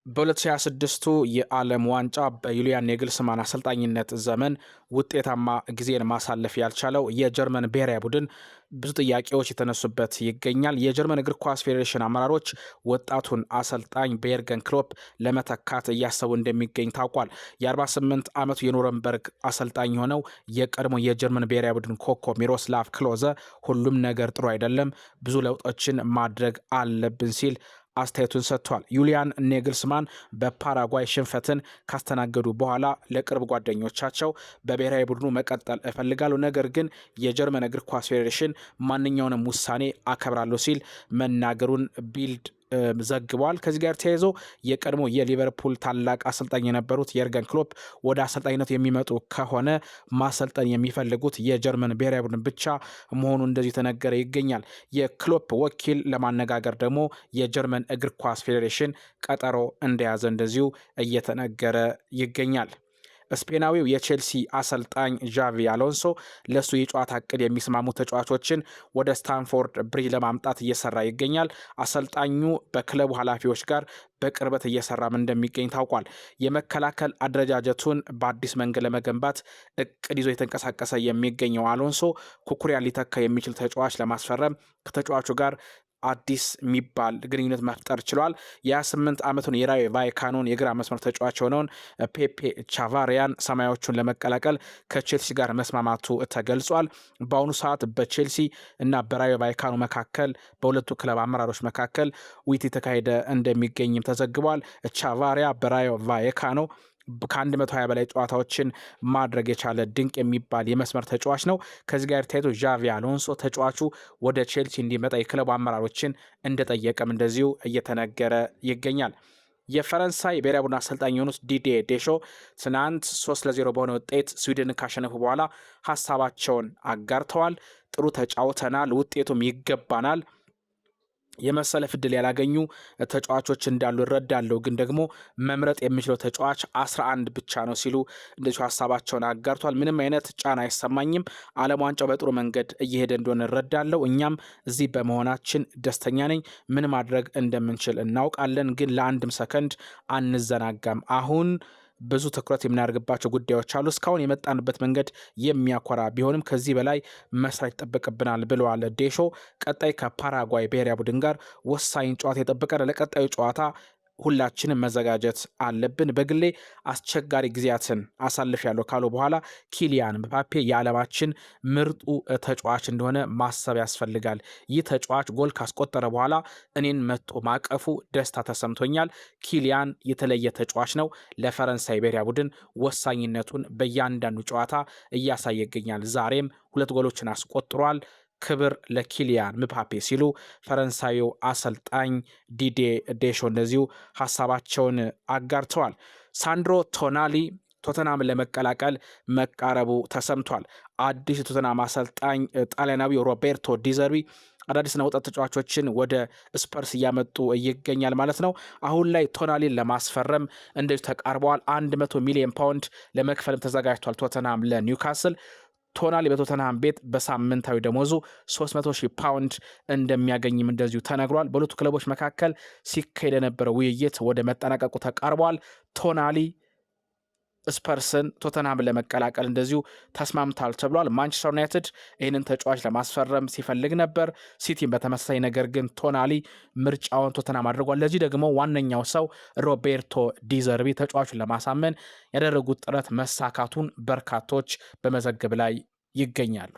በ2026ቱ የዓለም ዋንጫ በዩሊያን ኔግልስማን አሰልጣኝነት ዘመን ውጤታማ ጊዜን ማሳለፍ ያልቻለው የጀርመን ብሔራዊ ቡድን ብዙ ጥያቄዎች የተነሱበት ይገኛል። የጀርመን እግር ኳስ ፌዴሬሽን አመራሮች ወጣቱን አሰልጣኝ ቤርገን ክሎፕ ለመተካት እያሰቡ እንደሚገኝ ታውቋል። የ48 ዓመቱ የኑረምበርግ አሰልጣኝ የሆነው የቀድሞ የጀርመን ብሔራዊ ቡድን ኮከብ ሚሮስላቭ ክሎዘ ሁሉም ነገር ጥሩ አይደለም፣ ብዙ ለውጦችን ማድረግ አለብን ሲል አስተያየቱን ሰጥቷል። ዩሊያን ኔግልስማን በፓራጓይ ሽንፈትን ካስተናገዱ በኋላ ለቅርብ ጓደኞቻቸው በብሔራዊ ቡድኑ መቀጠል እፈልጋለሁ፣ ነገር ግን የጀርመን እግር ኳስ ፌዴሬሽን ማንኛውንም ውሳኔ አከብራለሁ ሲል መናገሩን ቢልድ ዘግቧል። ከዚህ ጋር ተያይዞ የቀድሞ የሊቨርፑል ታላቅ አሰልጣኝ የነበሩት የርገን ክሎፕ ወደ አሰልጣኝነቱ የሚመጡ ከሆነ ማሰልጠን የሚፈልጉት የጀርመን ብሔራዊ ቡድን ብቻ መሆኑ እንደዚህ ተነገረ ይገኛል። የክሎፕ ወኪል ለማነጋገር ደግሞ የጀርመን እግር ኳስ ፌዴሬሽን ቀጠሮ እንደያዘ እንደዚሁ እየተነገረ ይገኛል። ስፔናዊው የቼልሲ አሰልጣኝ ዣቪ አሎንሶ ለሱ የጨዋታ እቅድ የሚስማሙ ተጫዋቾችን ወደ ስታንፎርድ ብሪጅ ለማምጣት እየሰራ ይገኛል። አሰልጣኙ በክለቡ ኃላፊዎች ጋር በቅርበት እየሰራም እንደሚገኝ ታውቋል። የመከላከል አደረጃጀቱን በአዲስ መንገድ ለመገንባት እቅድ ይዞ የተንቀሳቀሰ የሚገኘው አሎንሶ ኩኩሪያ ሊተካ የሚችል ተጫዋች ለማስፈረም ከተጫዋቹ ጋር አዲስ የሚባል ግንኙነት መፍጠር ችሏል። የ28 ዓመቱን የራዮ ቫይካኖን የግራ መስመር ተጫዋች የሆነውን ፔፔ ቻቫሪያን ሰማያዎቹን ለመቀላቀል ከቼልሲ ጋር መስማማቱ ተገልጿል። በአሁኑ ሰዓት በቼልሲ እና በራዮ ቫይካኖ መካከል በሁለቱ ክለብ አመራሮች መካከል ውይይት የተካሄደ እንደሚገኝም ተዘግቧል። ቻቫሪያ በራዮ ቫይካኖ ከ120 በላይ ጨዋታዎችን ማድረግ የቻለ ድንቅ የሚባል የመስመር ተጫዋች ነው። ከዚህ ጋር ተያይዞ ዣቪ አሎንሶ ተጫዋቹ ወደ ቼልሲ እንዲመጣ የክለቡ አመራሮችን እንደጠየቀም እንደዚሁ እየተነገረ ይገኛል። የፈረንሳይ ብሔራዊ ቡድን አሰልጣኝ የሆኑት ዲዴ ዴሾ ትናንት 3-0 በሆነ ውጤት ስዊድን ካሸነፉ በኋላ ሀሳባቸውን አጋርተዋል። ጥሩ ተጫውተናል፣ ውጤቱም ይገባናል፣ የመሰለፍ ዕድል ያላገኙ ተጫዋቾች እንዳሉ እረዳለሁ፣ ግን ደግሞ መምረጥ የሚችለው ተጫዋች 11 ብቻ ነው ሲሉ እንደዚሁ ሀሳባቸውን አጋርቷል። ምንም አይነት ጫና አይሰማኝም፣ ዓለም ዋንጫው በጥሩ መንገድ እየሄደ እንደሆነ እረዳለሁ፣ እኛም እዚህ በመሆናችን ደስተኛ ነኝ፣ ምን ማድረግ እንደምንችል እናውቃለን፣ ግን ለአንድም ሰከንድ አንዘናጋም። አሁን ብዙ ትኩረት የምናደርግባቸው ጉዳዮች አሉ። እስካሁን የመጣንበት መንገድ የሚያኮራ ቢሆንም ከዚህ በላይ መስራት ይጠበቅብናል ብለዋል ዴሾ። ቀጣይ ከፓራጓይ ብሔራዊ ቡድን ጋር ወሳኝ ጨዋታ የጠበቀን፣ ለቀጣዩ ጨዋታ ሁላችንም መዘጋጀት አለብን። በግሌ አስቸጋሪ ጊዜያትን አሳልፍ ያለው ካሉ በኋላ ኪሊያን ምባፔ የዓለማችን ምርጡ ተጫዋች እንደሆነ ማሰብ ያስፈልጋል። ይህ ተጫዋች ጎል ካስቆጠረ በኋላ እኔን መጥቶ ማቀፉ ደስታ ተሰምቶኛል። ኪሊያን የተለየ ተጫዋች ነው። ለፈረንሳይ ብሔራዊ ቡድን ወሳኝነቱን በእያንዳንዱ ጨዋታ እያሳየ ይገኛል። ዛሬም 2 ጎሎችን አስቆጥሯል። ክብር ለኪሊያን ምባፔ ሲሉ ፈረንሳዊው አሰልጣኝ ዲዴ ዴሾ እንደዚሁ ሀሳባቸውን አጋርተዋል። ሳንድሮ ቶናሊ ቶተናምን ለመቀላቀል መቃረቡ ተሰምቷል። አዲስ የቶተናም አሰልጣኝ ጣሊያናዊው ሮቤርቶ ዲዘርቢ አዳዲስና ወጣት ተጫዋቾችን ወደ ስፐርስ እያመጡ ይገኛል ማለት ነው። አሁን ላይ ቶናሊን ለማስፈረም እንደዚሁ ተቃርበዋል። 100 ሚሊዮን ፓውንድ ለመክፈልም ተዘጋጅቷል ቶተናም ለኒውካስል። ቶናሊ በቶተንሃም ቤት በሳምንታዊ ደሞዙ 300,000 ፓውንድ እንደሚያገኝም እንደዚሁ ተነግሯል። በሁለቱ ክለቦች መካከል ሲካሄድ የነበረው ውይይት ወደ መጠናቀቁ ተቃርቧል። ቶናሊ ስፐርስን ቶተንሃምን ለመቀላቀል እንደዚሁ ተስማምታል ተብሏል። ማንቸስተር ዩናይትድ ይህንን ተጫዋች ለማስፈረም ሲፈልግ ነበር፣ ሲቲም በተመሳሳይ። ነገር ግን ቶናሊ ምርጫውን ቶተንሃም አድርጓል። ለዚህ ደግሞ ዋነኛው ሰው ሮቤርቶ ዲዘርቢ ተጫዋቹን ለማሳመን ያደረጉት ጥረት መሳካቱን በርካቶች በመዘገብ ላይ ይገኛሉ።